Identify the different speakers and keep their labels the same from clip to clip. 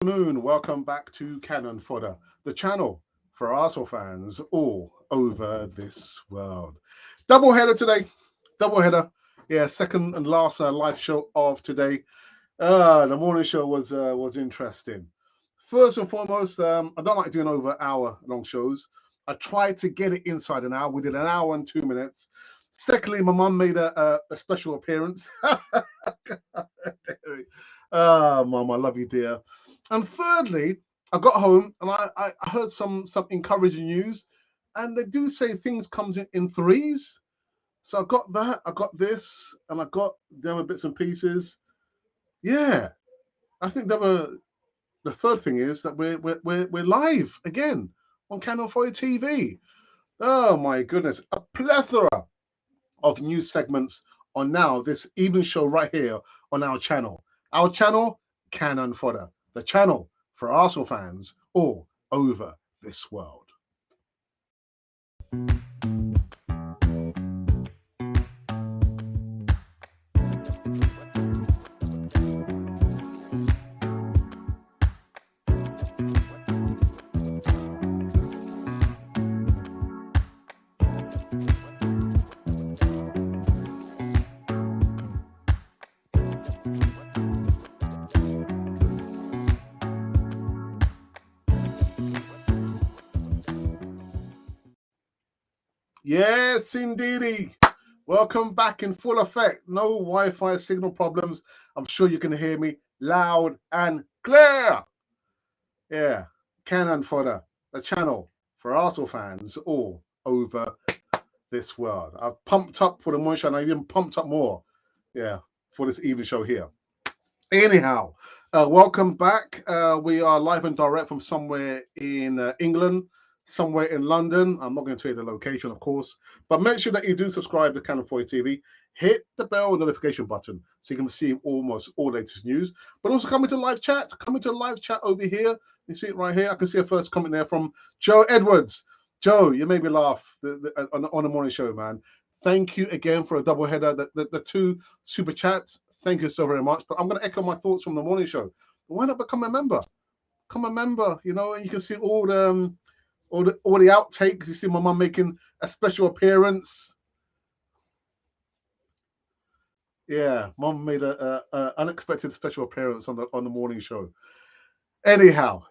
Speaker 1: Afternoon, welcome back to Cannon Fodder, the channel for Arsenal fans all over this world. Double header today, double header. Yeah, second and last live show of today. The morning show was interesting. First and foremost, I don't like doing over hour long shows. I tried to get it inside an hour. We did an hour and 2 minutes. Secondly, my mum made a special appearance. Mum, I love you, dear. And thirdly, I got home and I heard some encouraging news, and they do say things comes in threes. So I got that, I got this, and I got the other bits and pieces. Yeah, I think the third thing is that we're live again on Canal 4 TV. Oh my goodness, a plethora of news segments on now this evening show right here on our channel. Our channel, Cannon Fodder, the channel for Arsenal fans all over this world. Yes, indeedy. Welcome back in full effect. No Wi-Fi signal problems. I'm sure you can hear me loud and clear. Yeah, Cannon Fodder, the channel for Arsenal fans all over this world. I've pumped up for the morning show, and I even pumped up more. Yeah, for this evening show here. Anyhow, welcome back. We are live and direct from somewhere in England, somewhere in London. I'm not going to tell you the location, of course, but make sure that you do subscribe to Cannon 4 TV. Hit the bell notification button so you can see almost all latest news. But also come into live chat. Come into live chat over here. You see it right here. I can see a first comment there from Joe Edwards. Joe, you made me laugh on the morning show, man. Thank you again for a double header. The two super chats. Thank you so very much. But I'm going to echo my thoughts from the morning show. Why not become a member? Become a member, you know, and you can see all the outtakes. You see my mum making a special appearance. Yeah, mum made a unexpected special appearance on the morning show. Anyhow,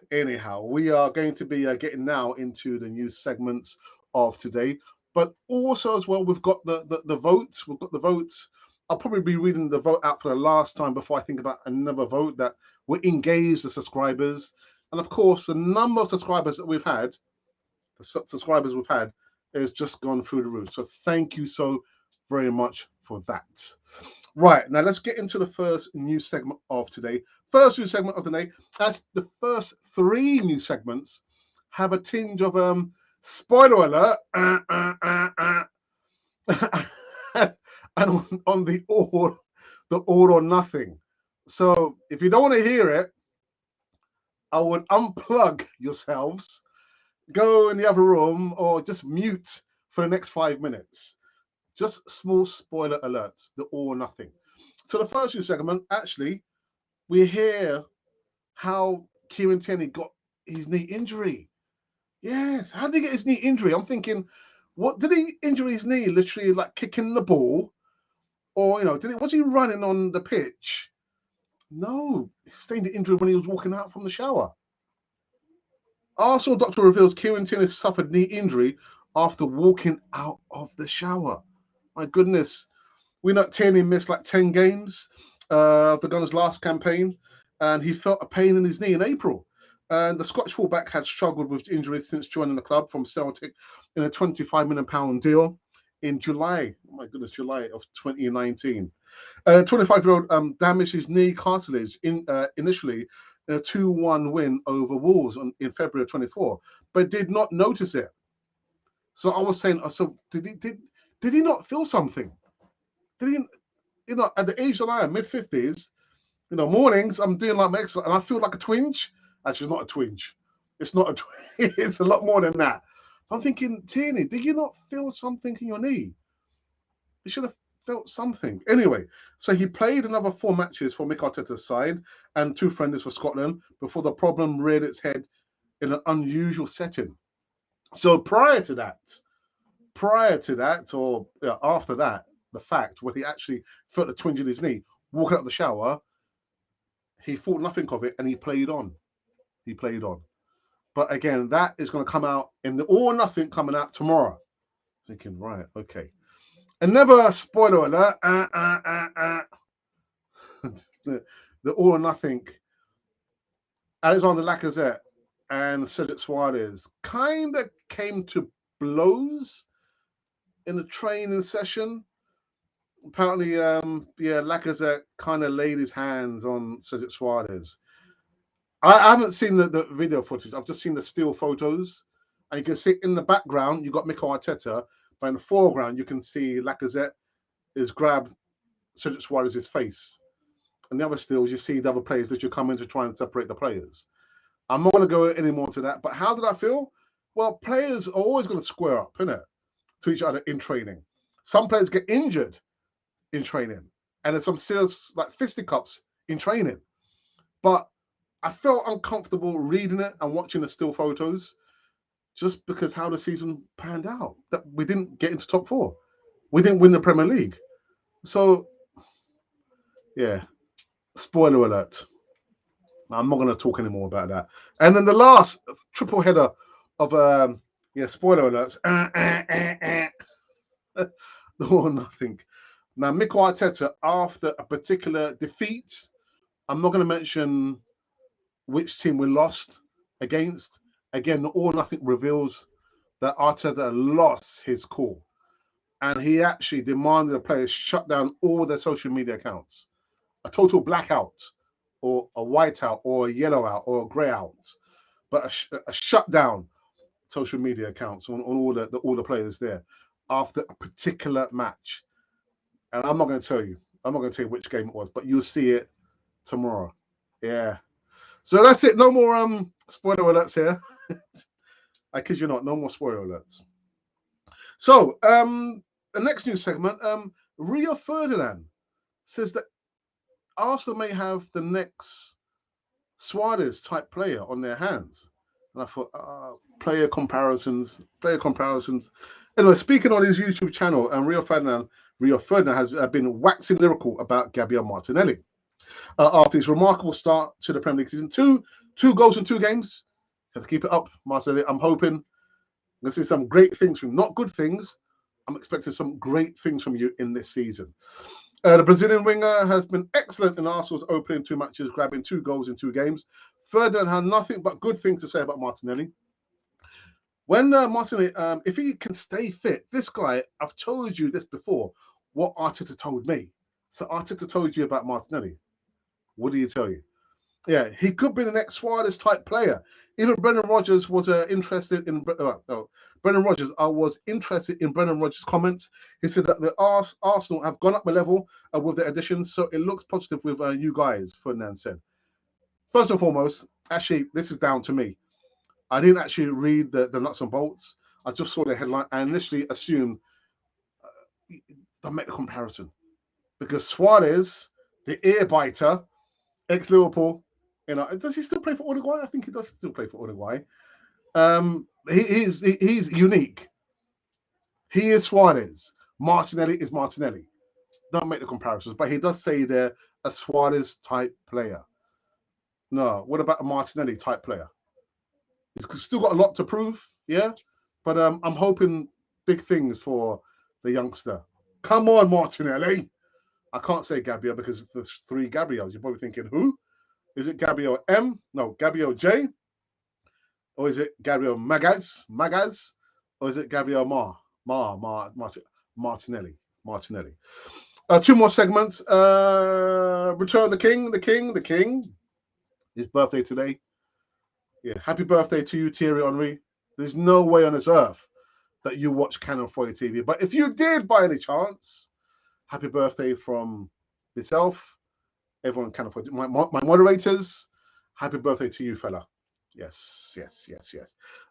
Speaker 1: we are going to be getting now into the news segments of today, but also as well, we've got the votes. We've got the votes. I'll probably be reading the vote out for the last time before I think about another vote that will engage the subscribers. And of course, the number of subscribers that we've had, is just gone through the roof. So thank you so very much for that. Right, now let's get into the first news segment of today. First news segment of the day, as the first three news segments have a tinge of spoiler alert and on the all or nothing. So if you don't want to hear it, I would unplug yourselves, go in the other room, or just mute for the next 5 minutes. Just small spoiler alerts, the all or nothing. So the first news segment, actually, we hear how Kieran Tierney got his knee injury. Yes, how did he get his knee injury? I'm thinking, what did he injure his knee? Literally, like kicking the ball, or was he running on the pitch? No, he sustained the injury when he was walking out from the shower. Arsenal doctor reveals Kieran Tierney suffered knee injury after walking out of the shower. My goodness, we know Tierney missed like 10 games of the Gunners' last campaign, and he felt a pain in his knee in April. And the Scottish fullback had struggled with injuries since joining the club from Celtic in a £25 million deal in July. Oh my goodness, July of 2019. 25-year-old damaged his knee cartilage initially in a 2-1 win over Wolves in February of 24, but did not notice it. So I was saying, so did he not feel something? Did he, at the age that I am, mid-50s, mornings, I'm doing like my exercise and I feel like a twinge. Actually, it's not a twinge. It's not a twinge. It's a lot more than that. I'm thinking, Tierney, did you not feel something in your knee? You should have felt something. Anyway, so he played another 4 matches for Mikel Arteta's side and 2 friendlies for Scotland before the problem reared its head in an unusual setting. So prior to that, or after that, the fact when he actually felt the twinge in his knee, walking out of the shower, he thought nothing of it and he played on. But again, that is going to come out in the All or Nothing coming out tomorrow. Thinking, right, okay. Another spoiler alert. The All or Nothing. Alexander Lacazette and Cedric Suarez kind of came to blows in the training session. Apparently, Lacazette kind of laid his hands on Cedric Suarez. I haven't seen the video footage. I've just seen the still photos. And you can see in the background, you've got Mikel Arteta. But in the foreground, you can see Lacazette is grabbed Cedric Suarez's face. And the other stills, you see the other players that you come in to try and separate the players. I'm not going to go any more to that. But how did I feel? Well, players are always going to square up, innit, to each other in training. Some players get injured in training. And there's some serious like fisticuffs in training. But I felt uncomfortable reading it and watching the still photos just because how the season panned out. That we didn't get into top 4. We didn't win the Premier League. So, yeah, spoiler alert. I'm not going to talk anymore about that. And then the last triple header of, spoiler alerts. Or nothing. Now, Mikel Arteta, after a particular defeat, I'm not going to mention which team we lost against. Again, the All or Nothing reveals that Arteta lost his cool. And he actually demanded the players shut down all their social media accounts. A total blackout, or a whiteout, or a yellow out, or a grey out. But a shutdown social media accounts on all the players there after a particular match. And I'm not going to tell you. I'm not going to tell you which game it was, but you'll see it tomorrow. Yeah. So that's it. No more spoiler alerts here. I kid you not. No more spoiler alerts. So the next news segment. Rio Ferdinand says that Arsenal may have the next Suarez type player on their hands. And I thought, player comparisons. Anyway, speaking on his YouTube channel, and Rio Ferdinand has been waxing lyrical about Gabriel Martinelli. After his remarkable start to the Premier League season, two goals in 2 games. Have to keep it up, Martinelli. I'm hoping I'm going to see some great things from you. Not good things. I'm expecting some great things from you in this season. The Brazilian winger has been excellent in Arsenal's opening 2 matches, grabbing 2 goals in 2 games. Ferdinand had nothing but good things to say about Martinelli. When Martinelli, if he can stay fit, this guy, I've told you this before, what Arteta told me. So Arteta told you about Martinelli. What did he tell you? Yeah, he could be the next Suarez type player. Even Brendan Rodgers was interested in Brendan Rodgers. I was interested in Brendan Rodgers' comments. He said that the Arsenal have gone up a level with their additions, so it looks positive with you guys, Ferdinand said. First and foremost, actually, this is down to me. I didn't actually read the nuts and bolts. I just saw the headline and initially assumed don't make the comparison. Because Suarez, the ear biter, ex-Liverpool, does he still play for Uruguay? I think he does still play for Uruguay. He's unique. He is Suarez. Martinelli is Martinelli. Don't make the comparisons, but he does say they're a Suarez type player. No, what about a Martinelli type player? He's still got a lot to prove, yeah. But I'm hoping big things for the youngster. Come on, Martinelli. I can't say Gabriel because there's 3 Gabriels. You're probably thinking, who? Is it Gabriel M? No, Gabriel J? Or is it Gabriel Magaz? Or is it Gabriel Martinelli? 2 more segments. Return the King. His birthday today. Yeah, happy birthday to you, Thierry Henry. There's no way on this earth that you watch Canon 40 TV. But if you did by any chance, happy birthday from myself, everyone Canon 40, my moderators. Happy birthday to you, fella. Yes.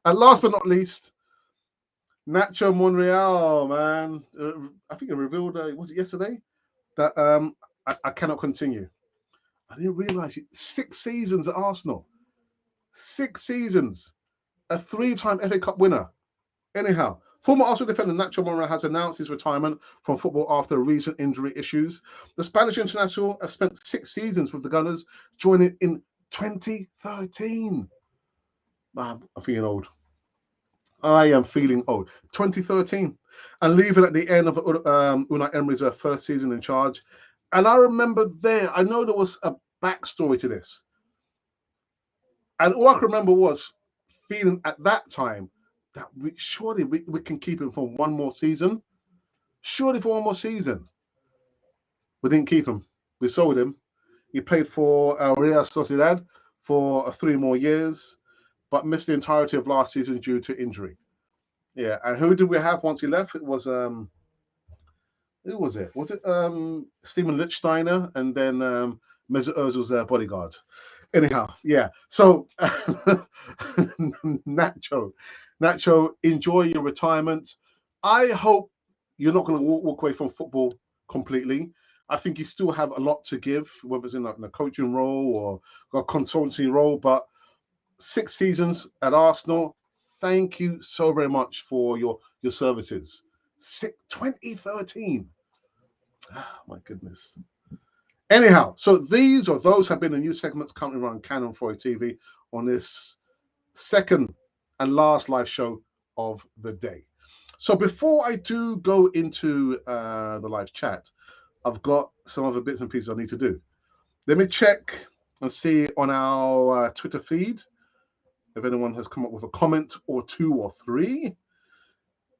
Speaker 1: And last but not least, Nacho Monreal, man. I think it revealed, was it yesterday, that I cannot continue. I didn't realize 6 seasons at Arsenal. 6 seasons. A 3-time FA Cup winner. Anyhow, former Arsenal defender Nacho Monreal has announced his retirement from football after recent injury issues. The Spanish international has spent 6 seasons with the Gunners, joining in 2013. Man, I'm feeling old. I am feeling old. 2013. And leaving at the end of Unai Emery's first season in charge. And I remember there, I know there was a backstory to this. And all I can remember was feeling at that time that surely we can keep him for one more season. Surely for one more season. We didn't keep him. We sold him. He played for Real Sociedad for 3 more years, but missed the entirety of last season due to injury. Yeah, and who did we have once he left? It was who was it? Was it Steven Lichtsteiner and then Mesut Ozil's bodyguard? Anyhow, yeah. So Nacho, enjoy your retirement. I hope you're not going to walk away from football completely. I think you still have a lot to give, whether it's in a coaching role or a consultancy role. But 6 seasons at Arsenal, thank you so very much for your services. 2013. Oh, my goodness. Anyhow, so these or those have been the new segments currently run Canon for TV on this second and last live show of the day. So before I do go into the live chat, I've got some other bits and pieces I need to do. Let me check and see on our Twitter feed if anyone has come up with a comment or 2 or 3.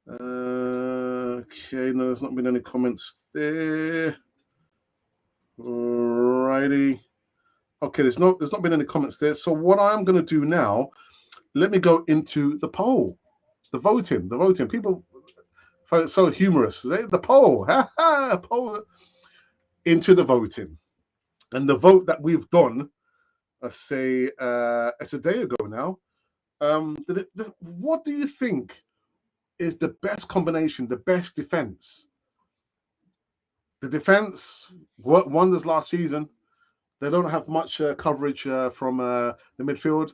Speaker 1: Okay, no, there's not been any comments there. Alrighty. Okay, there's not been any comments there. So what I'm going to do now, let me go into the poll, the voting. People find it so humorous. The poll, poll into the voting, and the vote that we've done, let's say it's a day ago now. What do you think is the best combination, the best defense? The defense worked wonders last season. They don't have much coverage from the midfield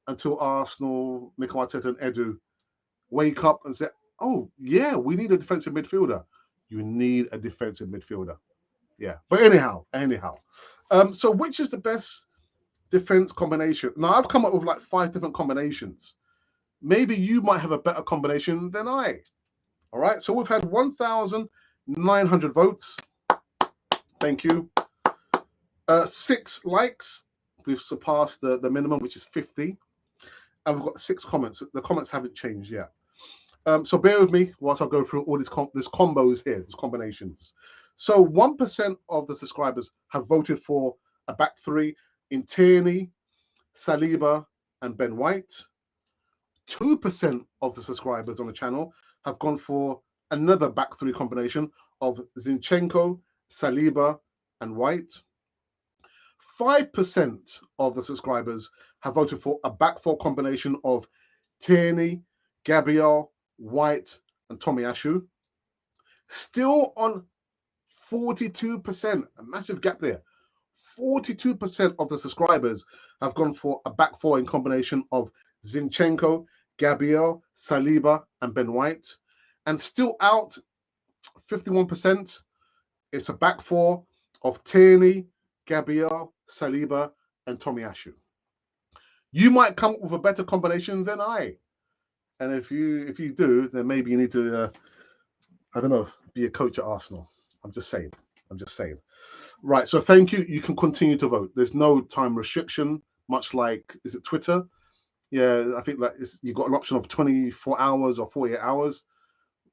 Speaker 1: until Arsenal, Mikel Arteta and Edu wake up and say, oh, yeah, we need a defensive midfielder. You need a defensive midfielder. Yeah. But anyhow. So which is the best defense combination? Now, I've come up with like 5 different combinations. Maybe you might have a better combination than I. All right. So we've had 1,900 votes. Thank you. 6 likes. We've surpassed the minimum, which is 50. And we've got 6 comments. The comments haven't changed yet. So bear with me whilst I go through all these combos here, these combinations. So 1% of the subscribers have voted for a back 3 in Tierney, Saliba, and Ben White. 2% of the subscribers on the channel have gone for another back 3 combination of Zinchenko, Saliba, and White. 5% of the subscribers have voted for a back 4 combination of Tierney, Gabriel, White, and Tomiyasu. Still on 42%, a massive gap there. 42% of the subscribers have gone for a back 4 in combination of Zinchenko, Gabriel, Saliba, and Ben White. And still out 51%, it's a back 4 of Tierney, Gabriel, Saliba, and Tomiyasu. You might come up with a better combination than I. And if you do, then maybe you need to, I don't know, be a coach at Arsenal. I'm just saying. Right, so thank you. You can continue to vote. There's no time restriction, much like, is it Twitter? Yeah, I think like you've got an option of 24 hours or 48 hours.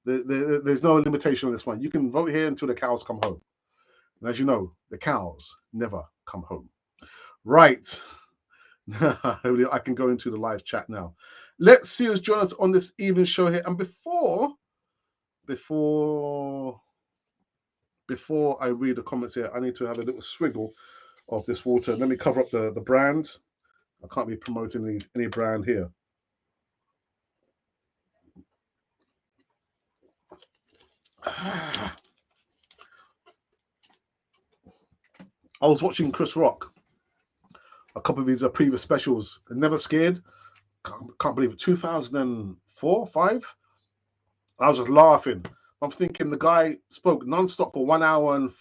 Speaker 1: There's no limitation on this one. You can vote here until the cows come home. And as you know, the cows never come home. Right. I can go into the live chat now. Let's see who's joining us on this evening show here. And before I read the comments here, I need to have a little swiggle of this water. Let me cover up the brand. I can't be promoting any brand here. I was watching Chris Rock, a couple of his previous specials, Never Scared. Can't believe it. 2004, 5. I was just laughing. I'm thinking the guy spoke non-stop for 1 hour and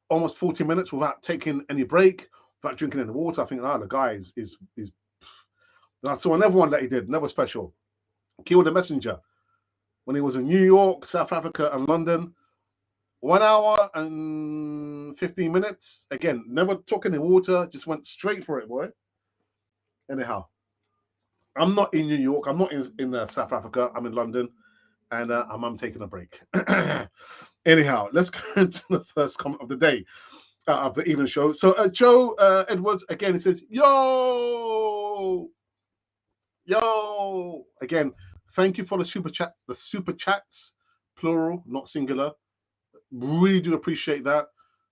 Speaker 1: almost 40 minutes without taking any break, without drinking any water. I think, the guy is. And I saw another one that he did, another special, Kill the Messenger, when he was in New York, South Africa, and London. 1 hour and 15 minutes. Again, never took any water, just went straight for it, boy. Anyhow, I'm not in New York. I'm not in South Africa. I'm in London, and I'm taking a break. Anyhow, let's go into the first comment of the day, of the evening show. So Joe Edwards, again, he says, yo, again, thank you for the super chats, plural, not singular. Really do appreciate that.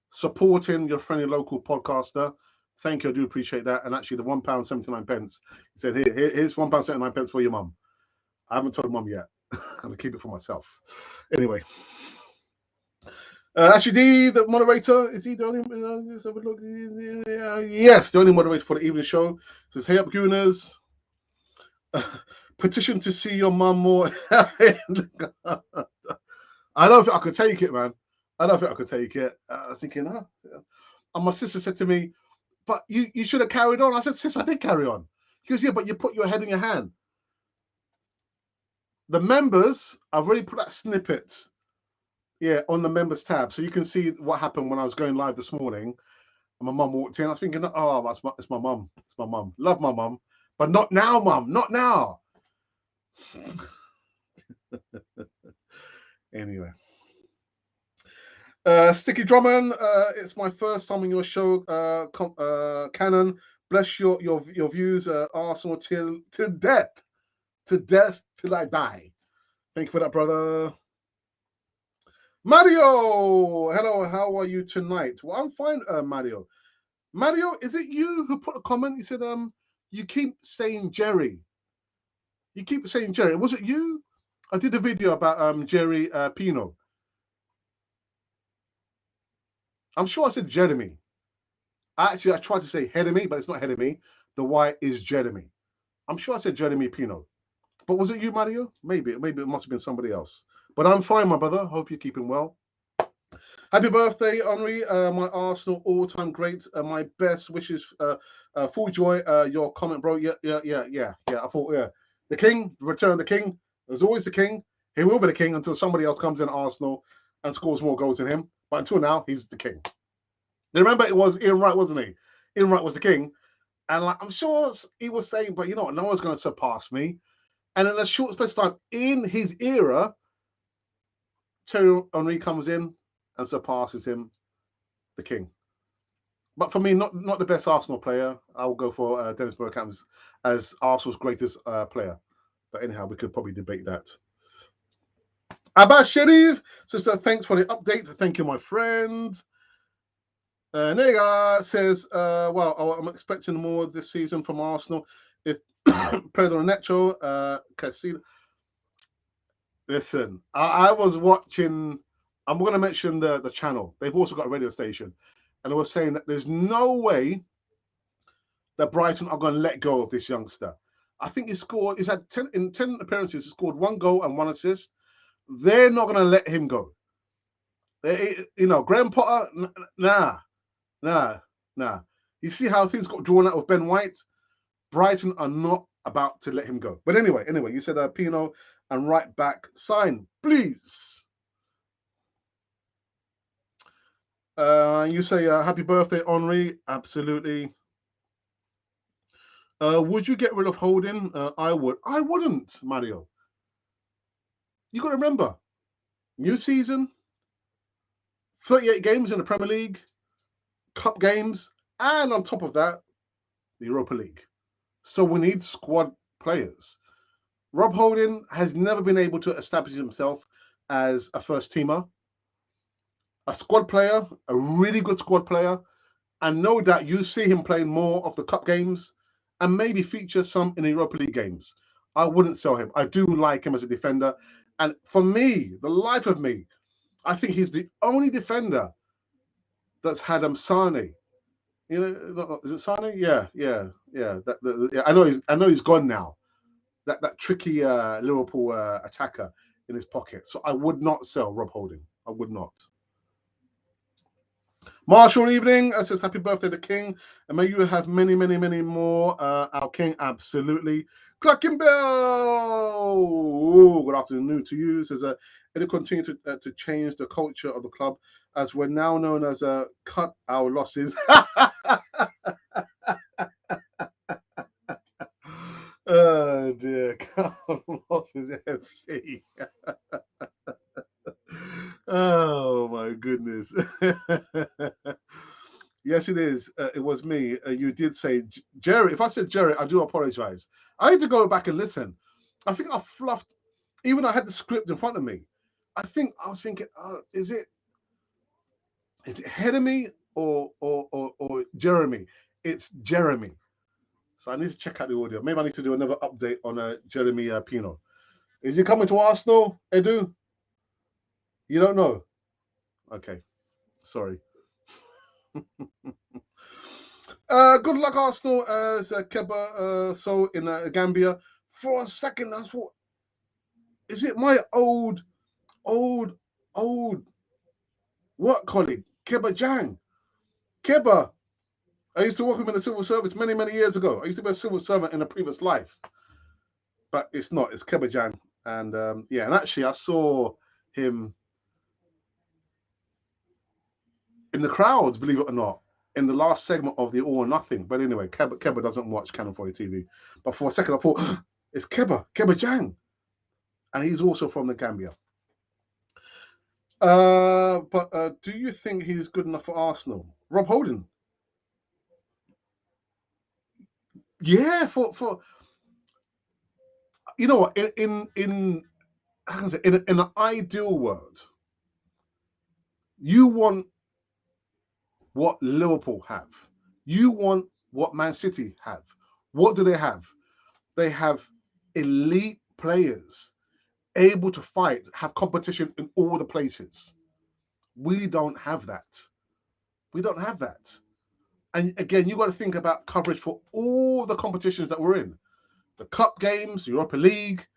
Speaker 1: Supporting your friendly local podcaster. Thank you, I do appreciate that. And actually, the £1.79. He said, here's £1.79 for your mum. I haven't told mum yet. I'm gonna keep it for myself. Anyway. Actually, D, the moderator, is he the only? Yes, the only moderator for the evening show. Says, hey up, Gooners. Petition to see your mum more. I don't think I could take it, man. I don't think I could take it. I was thinking, and my sister said to me, but you should have carried on. I said, sis, I did carry on. She goes, yeah, but you put your head in your hand. The members, I've already put that snippet, on the members tab. So you can see what happened when I was going live this morning. And my mum walked in. I was thinking, oh, it's my mum. It's my mum. Love my mum. But not now, mum. Not now. Anyway. Sticky Drummond, it's my first time on your show, Canon. Bless your views, Arsenal till death. To death till I die. Thank you for that, brother. Mario, hello, how are you tonight? Well, I'm fine, Mario. Mario, is it you who put a comment? You said, you keep saying Jerry. You keep saying Jerry. Was it you? I did a video about Jerry PINO. I'm sure I said Jeremy. Actually, I tried to say Jeremy, but it's not Jeremy. The Y is Jeremy. I'm sure I said Jeremy Pino. But was it you, Mario? Maybe it must have been somebody else. But I'm fine, my brother. Hope you're keeping well. Happy birthday, Henri, my Arsenal all-time great. My best wishes, full joy. Your comment, bro. Yeah. I thought, the king, return of the king. There's always the king. He will be the king until somebody else comes in Arsenal and scores more goals than him. But until now, he's the king. Remember, it was Ian Wright, wasn't he? Ian Wright was the king. And I'm sure he was saying, but you know what? No one's going to surpass me. And in a short space of time, in his era, Thierry Henry comes in and surpasses him, the king. But for me, not the best Arsenal player. I'll go for Dennis Bergkamp as Arsenal's greatest player. But anyhow, we could probably debate that. Abbas Sharif, sister, thanks for the update. Thank you, my friend. Nega says, well, I'm expecting more this season from Arsenal. If Pedro Neto, Castillo. Listen, I was watching, I'm going to mention the channel. They've also got a radio station. And they were saying that there's no way that Brighton are going to let go of this youngster. I think he's had 10 appearances, he scored 1 goal and 1 assist. They're not going to let him go. Graham Potter, nah. You see how things got drawn out with Ben White? Brighton are not about to let him go. But anyway, you said Pino and right back sign, please. You say happy birthday, Henri. Absolutely. Would you get rid of Holding? I would. I wouldn't, Mario. You got to remember, new season, 38 games in the Premier League, cup games, and on top of that, the Europa League. So we need squad players. Rob Holding has never been able to establish himself as a first teamer, a squad player, a really good squad player, and no doubt you see him playing more of the cup games and maybe feature some in the Europa League games. I wouldn't sell him. I do like him as a defender, And for me, the life of me, I think he's the only defender that's had Sane. You know, is it Sane? Yeah. Yeah, I know he's gone now. That tricky Liverpool attacker in his pocket. So I would not sell Rob Holding. I would not. Marshall Evening says happy birthday to King, and may you have many, many, many more. Our King, absolutely. Clucking Bell. Ooh, good afternoon to you. Says it'll continue to change the culture of the club as we're now known as cut our losses. Oh dear, cut our losses FC. Oh my goodness. Yes, it is. It was me. You did say Jerry. If I said Jerry, I do apologize. I need to go back and listen. I think I fluffed. Even I had the script in front of me. I think I was thinking, is it Jeremy or Jeremy? It's Jeremy. So I need to check out the audio. Maybe I need to do another update on Jeremy Pino. Is he coming to Arsenal, Edu? You don't know? Okay, sorry. Good luck, Arsenal, as Keba so in Gambia. For a second, I thought, is it my old work colleague, Keba Jang? Keba, I used to work with him in the civil service many, many years ago. I used to be a civil servant in a previous life. But it's not, it's Keba Jang. And yeah, and actually I saw him in the crowds, believe it or not, in the last segment of the All or Nothing. But anyway, Keba doesn't watch Canon 40 TV. But for a second, I thought, it's Keba Jang. And he's also from the Gambia. But do you think he's good enough for Arsenal? Rob Holding? Yeah, for you know what, in how can I say, in an ideal world, you want what Liverpool have. You want what Man City have. What do they have? They have elite players able to fight, have competition in all the places. We don't have that. We don't have that. And again, you got to think about coverage for all the competitions that we're in. The Cup games, Europa League,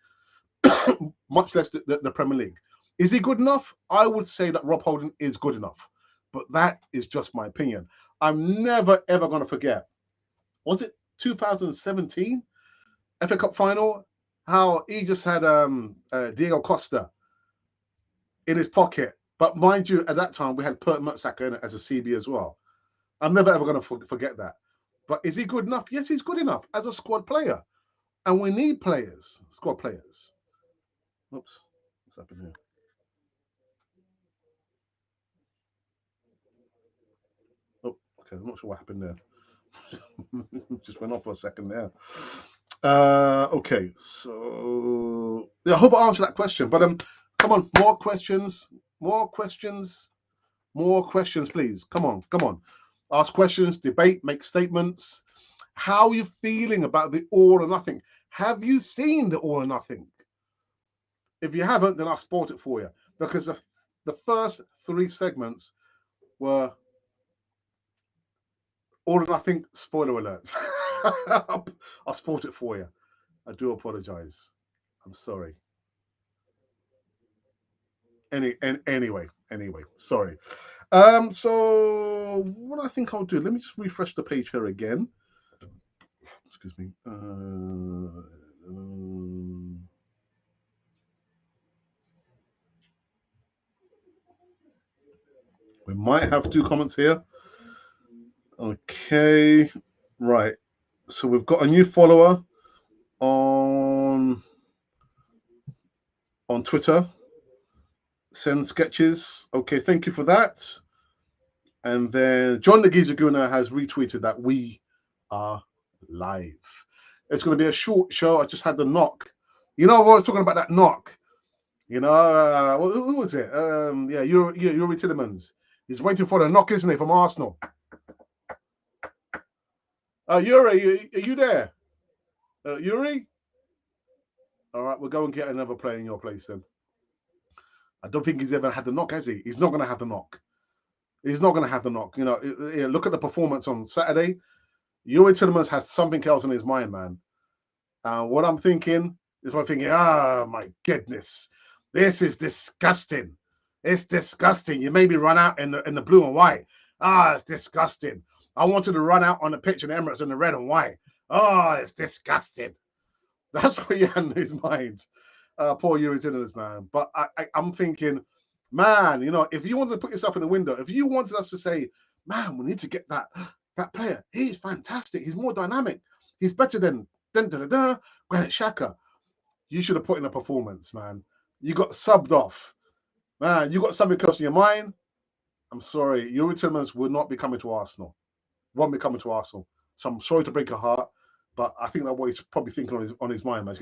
Speaker 1: much less the Premier League. Is he good enough? I would say that Rob Holding is good enough. But that is just my opinion. I'm never, ever going to forget, was it 2017 FA Cup final? How he just had Diego Costa in his pocket. But mind you, at that time, we had Pert Mertesacker in it as a CB as well. I'm never, ever going to forget that. But is he good enough? Yes, he's good enough as a squad player. And we need players, squad players. Oops, what's happened here? Oh, okay, I'm not sure what happened there. Just went off for a second there. Okay, so yeah, I hope I answered that question. But come on, more questions, please. Come on. Ask questions, debate, make statements. How are you feeling about the All or Nothing? Have you seen the All or Nothing? If you haven't, then I'll sport it for you, because the first 3 segments were All or Nothing. Spoiler alerts. I'll sport it for you. I do apologize. I'm sorry. Anyway, sorry. So what I think I'll do, let me just refresh the page here again. Excuse me. We might have 2 comments here. Okay, right. So we've got a new follower on Twitter. Send sketches. Okay, thank you for that. And then John Nagizaguna has retweeted that we are live. It's going to be a short show. I just had the knock. You know, I was talking about that knock. You know, who was it? Yeah, Yuri Tillemans. He's waiting for the knock, isn't he, from Arsenal? Yuri, are you there? Yuri? All right, we'll go and get another player in your place then. I don't think he's ever had the knock, has he? He's not going to have the knock. He's not going to have the knock. You know, look at the performance on Saturday. Youri Tielemans has something else on his mind, man. What I'm thinking is, ah, my goodness, this is disgusting. It's disgusting. You made me run out in the blue and white. Ah, it's disgusting. I wanted to run out on the pitch in Emirates in the red and white. Oh, it's disgusting. That's what he had in his mind. Poor Youri Tielemans, man. But I'm thinking, man, you know, if you wanted to put yourself in the window, if you wanted us to say, man, we need to get that player. He's fantastic. He's more dynamic. He's better than Granit Xhaka. You should have put in a performance, man. You got subbed off. Man, you got something else in your mind. I'm sorry. Youri Tielemans will not be coming to Arsenal. Won't be coming to Arsenal. So I'm sorry to break your heart. But I think that's what he's probably thinking on his mind. Man.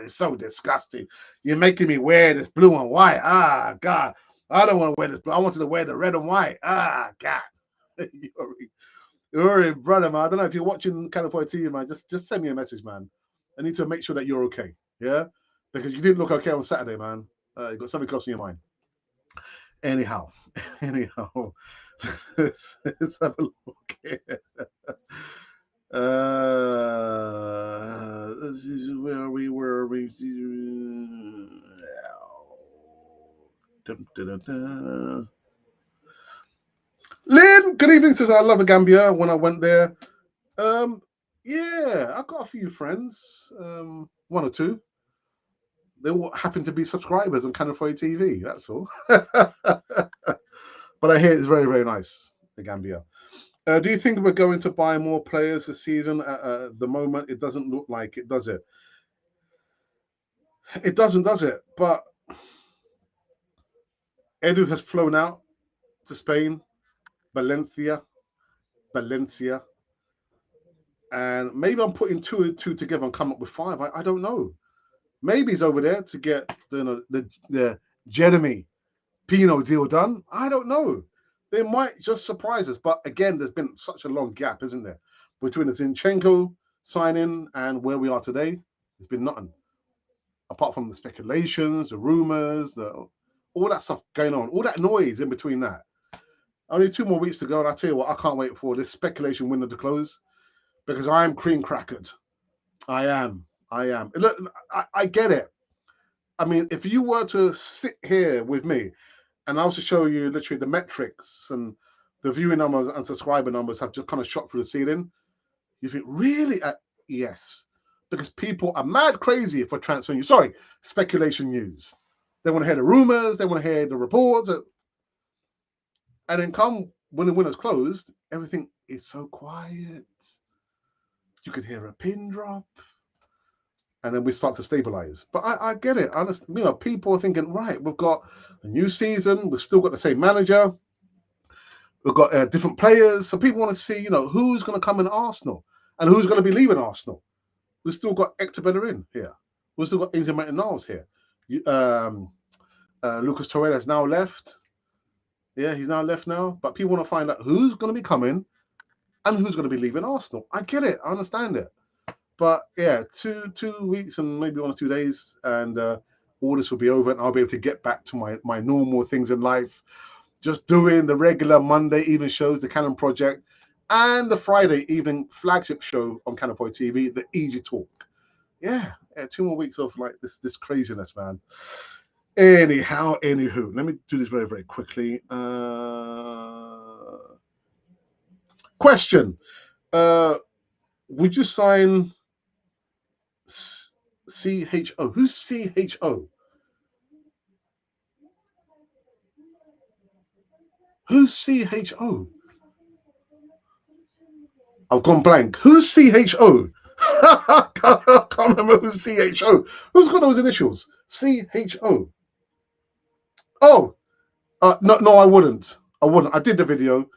Speaker 1: It's so disgusting. You're making me wear this blue and white. Ah, God. I don't want to wear this blue. I wanted to wear the red and white. Ah, God. Youri, brother, man. I don't know if you're watching California TV, man. Just send me a message, man. I need to make sure that you're okay. Yeah? Because you didn't look okay on Saturday, man. You got something close in your mind. Anyhow. Let's have a look here. This is where we were. Lynn, good evening. Says I love Gambia. When I went there, yeah, I got a few friends, one or two. They all happen to be subscribers on California TV. That's all. But I hear it's very, very nice, the Gambia. Do you think we're going to buy more players this season? At the moment, it doesn't look like it, does it? It doesn't, does it? But Edu has flown out to Spain, Valencia, and maybe I'm putting two and two together and come up with five. I don't know. Maybe he's over there to get the Jeremy PINO deal done. I don't know. They might just surprise us. But again, there's been such a long gap, isn't there, between the Zinchenko signing and where we are today? There's been nothing. Apart from the speculations, the rumors, all that stuff going on, all that noise in between that. Only 2 more weeks to go, and I tell you what, I can't wait for this speculation window to close because I am cream crackered. I am. Look, I get it. I mean, if you were to sit here with me and I was to show you literally the metrics and the viewing numbers and subscriber numbers have just kind of shot through the ceiling, you think, really? Yes. Because people are mad crazy for transfer news. Sorry, speculation news. They want to hear the rumors. They want to hear the reports. And then come when the window's closed, everything is so quiet. You could hear a pin drop. And then we start to stabilize. But I get it. Honestly, you know, people are thinking, right, we've got a new season. We've still got the same manager. We've got different players. So people want to see, you know, who's going to come in Arsenal and who's going to be leaving Arsenal. We've still got Hector Bellerin here. We've still got Ainsley Maitland-Niles here. Lucas Torreira has now left. Yeah, he's now left now. But people want to find out who's going to be coming and who's going to be leaving Arsenal. I get it. I understand it. But yeah, two weeks and maybe 1 or 2 days, and all this will be over, and I'll be able to get back to my normal things in life. Just doing the regular Monday evening shows, the Callum Project, and the Friday evening flagship show on California TV, the Easy Talk. Yeah, 2 more weeks of like this craziness, man. Anyhow, anywho, let me do this very, very quickly. Question: would you sign CHO? Who's CHO? Who's CHO? I've gone blank. Who's CHO? I can't remember who's CHO. Who's got those initials? CHO. Oh, no, I wouldn't. I did the video,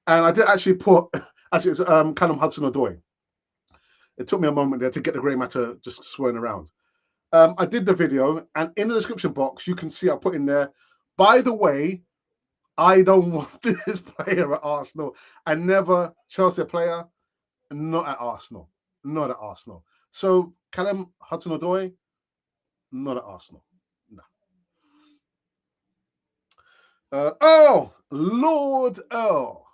Speaker 1: and I did actually put. Actually, it's Callum Hudson-Odoi. It took me a moment there to get the grey matter just swirling around. I did the video, and in the description box, you can see I put in there. By the way, I don't want this player at Arsenal. I never Chelsea player, not at Arsenal. Not at Arsenal. So Callum Hudson-Odoi, not at Arsenal. No. Earl, Lord Earl.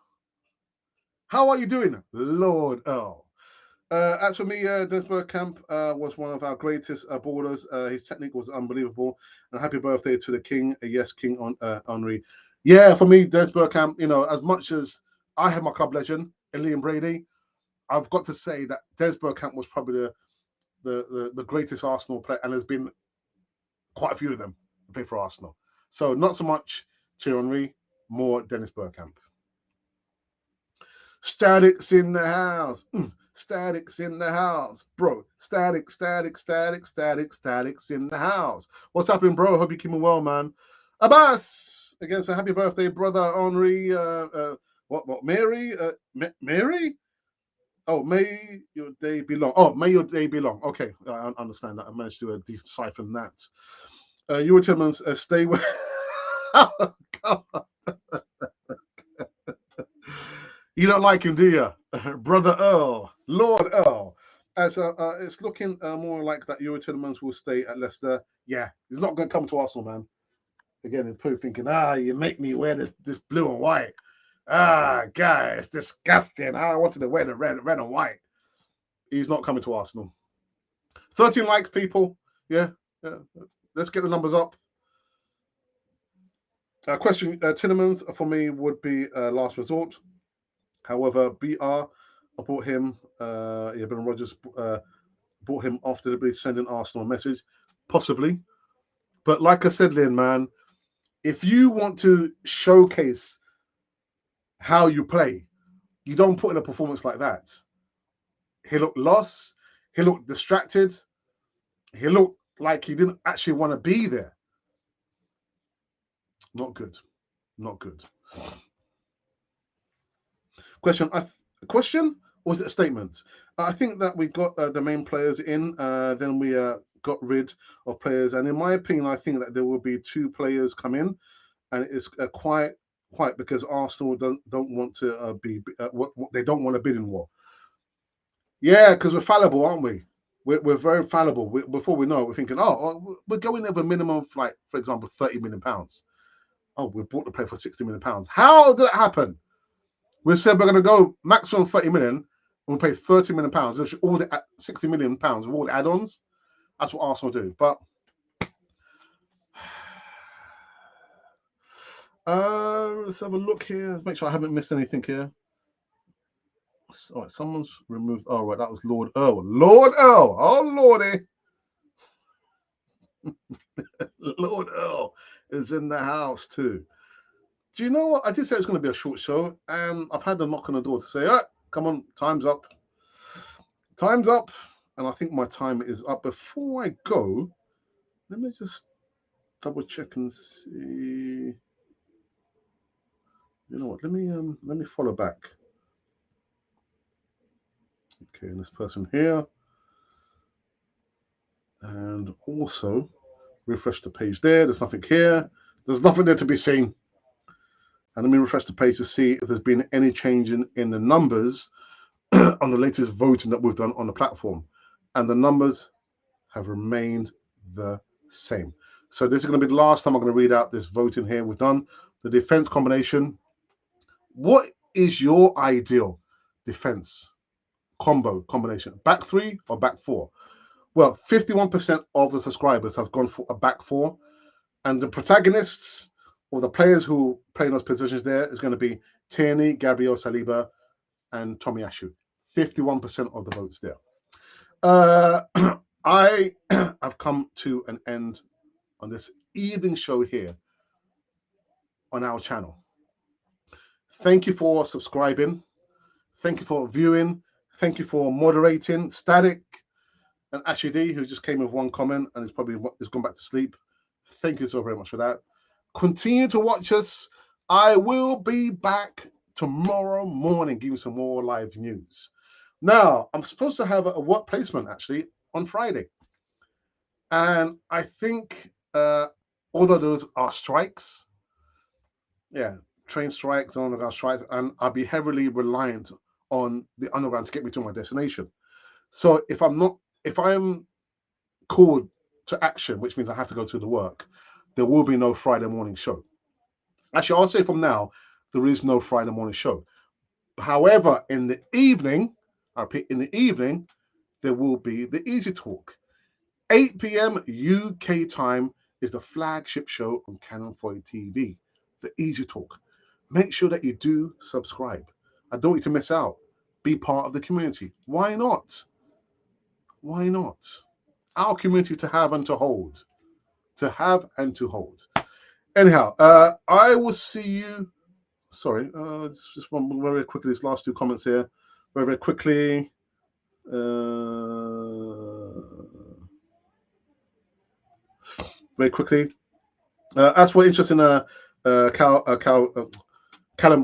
Speaker 1: How are you doing, Lord Earl? As for me, Des Bergkamp was one of our greatest ballers. His technique was unbelievable. And happy birthday to the King. Yes, King Henry. Yeah, for me, Des Bergkamp, you know, as much as I have my club legend, Liam Brady, I've got to say that Des Bergkamp was probably the greatest Arsenal player, and there's been quite a few of them who play for Arsenal. So not so much Thierry Henry, more Dennis Bergkamp. Statics in the house. Statics in the house. Bro, statics in the house. What's happening, bro? Hope you're keeping well, man. Abbas! Again, so happy birthday, brother Henri. What, Mary? Mary? Oh, may your day be long. Oh, may your day be long. Okay, I understand that. I managed to decipher that. You were telling stay with... Oh, God. You don't like him, do you? Brother Earl, Lord Earl. As it's looking more like that Euro Tillemans will stay at Leicester. Yeah, he's not going to come to Arsenal, man. Again, he's probably thinking, you make me wear this blue and white. Guy, it's disgusting. I wanted to wear the red and white. He's not coming to Arsenal. 13 likes, people. Yeah. Let's get the numbers up. Question, Tillemans for me would be last resort. However, BR, I bought him. Ben Rodgers bought him after the sending Arsenal a message, possibly. But like I said, Lynn, man, if you want to showcase how you play, you don't put in a performance like that. He looked lost. He looked distracted. He looked like he didn't actually want to be there. Not good. Not good. Question? Or was it a statement? I think that we got the main players in. Then we got rid of players, and in my opinion, I think that there will be 2 players come in, and it's quite because Arsenal don't want to be what they don't want a bidding war. Yeah, because we're fallible, aren't we? We're very fallible. Before we know it, we're thinking, we're going over a minimum of, like, for example, £30 million. Oh, we bought the player for £60 million. How did that happen? We said we're going to go maximum 30 million, and we'll pay £30 million. All the £60 million with all the add-ons. That's what Arsenal do. But let's have a look here. Make sure I haven't missed anything here. All right, someone's removed. Oh, right, that was Lord Earl. Lord Earl. Oh, Lordy. Lord Earl is in the house too. Do you know what? I did say it's going to be a short show, and I've had a knock on the door to say, come on, time's up. Time's up. And I think my time is up. Before I go, let me just double check and see. You know what? Let me follow back. Okay, and this person here. And also refresh the page there. There's nothing here. There's nothing there to be seen. And let me refresh the page to see if there's been any change in the numbers on the latest voting that we've done on the platform. And the numbers have remained the same. So this is going to be the last time I'm going to read out this voting here. We've done the defense combination. What is your ideal defense combination? Back 3 or back 4? Well, 51% of the subscribers have gone for a back 4. And the protagonists, or the players who play in those positions there, is going to be Tierney, Gabriel Saliba, and Tomiyasu. 51% of the votes there. I have come to an end on this evening show here on our channel. Thank you for subscribing. Thank you for viewing. Thank you for moderating. Static and Ashley D, who just came with one comment and is probably gone back to sleep. Thank you so very much for that. Continue to watch us. I will be back tomorrow morning giving some more live news. Now, I'm supposed to have a work placement actually on Friday. And I think, although those are strikes, train strikes and underground strikes, and I'll be heavily reliant on the underground to get me to my destination. So if I'm called to action, which means I have to go to the work, there will be no Friday morning show. Actually, I'll say from now, there is no Friday morning show. However, in the evening, I repeat, in the evening, there will be the Easy Talk. 8 p.m. UK time is the flagship show on Canon 40 TV, the Easy Talk. Make sure that you do subscribe. I don't want you to miss out. Be part of the community. Why not? Why not? Our community to have and to hold. To have and to hold. Anyhow, I will see you. Sorry, just one very quickly. These last two comments here, very quickly. Very quickly. As for interest in CALLUM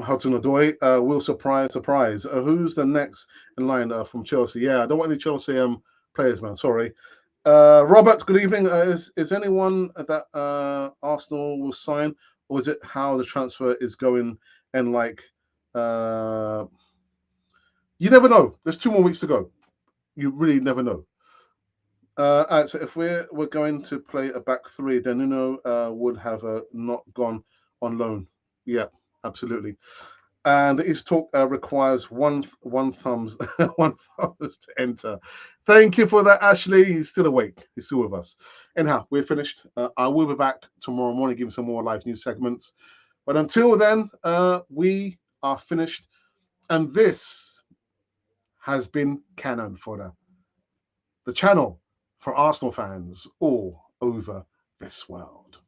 Speaker 1: HUDSON-ODOI, will surprise. Who's the next in line from Chelsea? Yeah, I don't want any Chelsea players, man. Sorry. Robert, good evening. Is anyone that Arsenal will sign, or is it how the transfer is going? And like, you never know. There's 2 more weeks to go. You really never know. So if we're going to play a back three, then Nuno would have not gone on loan. Yeah, absolutely. And the East Talk requires one thumbs one thumbs to enter. Thank you for that, Ashley. He's still awake. He's still with us. Anyhow, we're finished. I will be back tomorrow morning, giving some more live news segments. But until then, we are finished. And this has been Cannon Fodder, the channel for Arsenal fans all over this world.